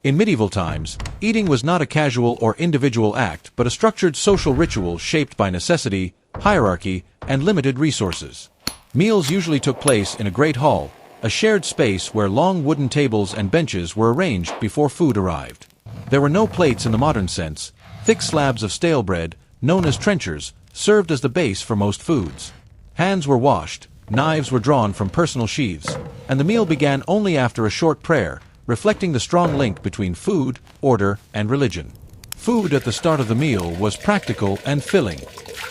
In medieval times, eating was not a casual or individual act but a structured social ritual shaped by necessity, hierarchy, and limited resources. Meals usually took place in a great hall, a shared space where long wooden tables and benches were arranged before food arrived. There were no plates in the modern sense. Thick slabs of stale bread, known as trenchers, served as the base for most foods. Hands were washed, knives were drawn from personal sheaths, and the meal began only after a short prayer, reflecting the strong link between food, order, and religion. Food at the start of the meal was practical and filling.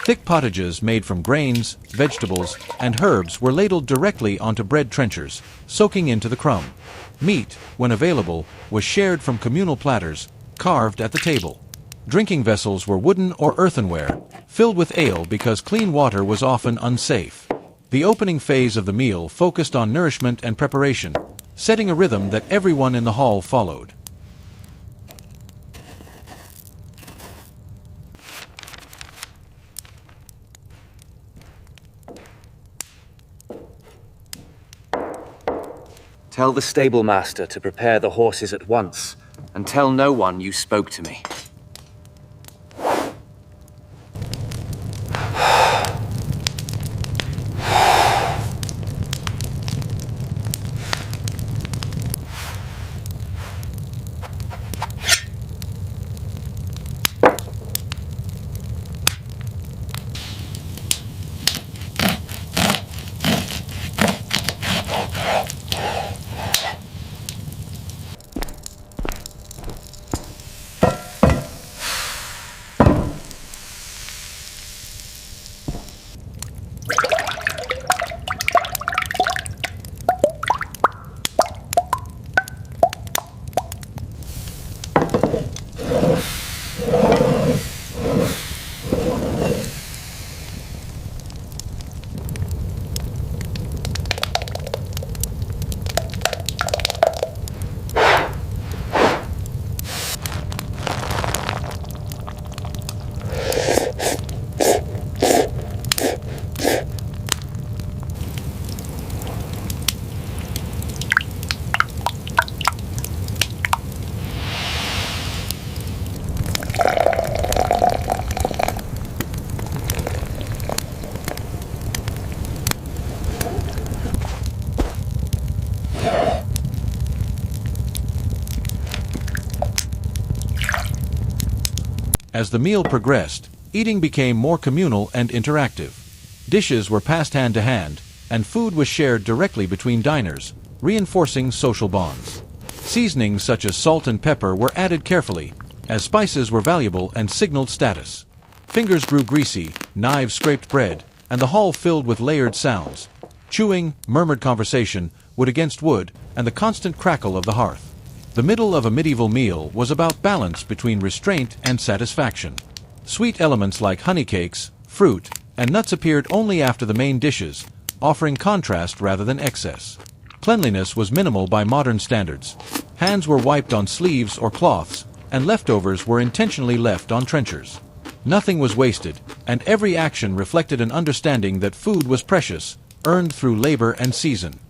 Thick pottages made from grains, vegetables, and herbs were ladled directly onto bread trenchers, soaking into the crumb. Meat, when available, was shared from communal platters, carved at the table. Drinking vessels were wooden or earthenware, filled with ale because clean water was often unsafe. The opening phase of the meal focused on nourishment and preparation, setting a rhythm that everyone in the hall followed. Tell the stable master to prepare the horses at once, and tell no one you spoke to me. As the meal progressed, eating became more communal and interactive. Dishes were passed hand to hand, and food was shared directly between diners, reinforcing social bonds. Seasonings such as salt and pepper were added carefully, as spices were valuable and signaled status. Fingers grew greasy, knives scraped bread, and the hall filled with layered sounds. Chewing, murmured conversation, wood against wood, and the constant crackle of the hearth. The middle of a medieval meal was about balance between restraint and satisfaction. Sweet elements like honey cakes, fruit, and nuts appeared only after the main dishes, offering contrast rather than excess. Cleanliness was minimal by modern standards. Hands were wiped on sleeves or cloths, and leftovers were intentionally left on trenchers. Nothing was wasted, and every action reflected an understanding that food was precious, earned through labor and season.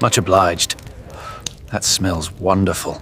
Much obliged. That smells wonderful.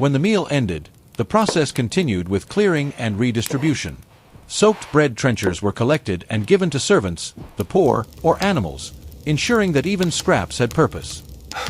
When the meal ended, the process continued with clearing and redistribution. Soaked bread trenchers were collected and given to servants, the poor, or animals, ensuring that even scraps had purpose.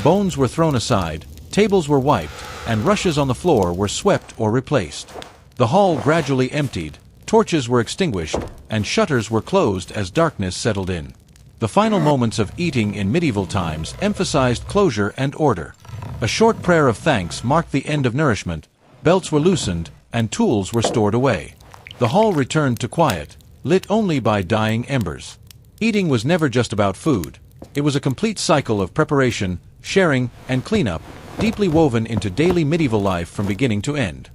Bones were thrown aside, tables were wiped, and rushes on the floor were swept or replaced. The hall gradually emptied, torches were extinguished, and shutters were closed as darkness settled in. The final moments of eating in medieval times emphasized closure and order. A short prayer of thanks marked the end of nourishment, belts were loosened, and tools were stored away. The hall returned to quiet, lit only by dying embers. Eating was never just about food. It was a complete cycle of preparation, sharing, and cleanup, deeply woven into daily medieval life from beginning to end.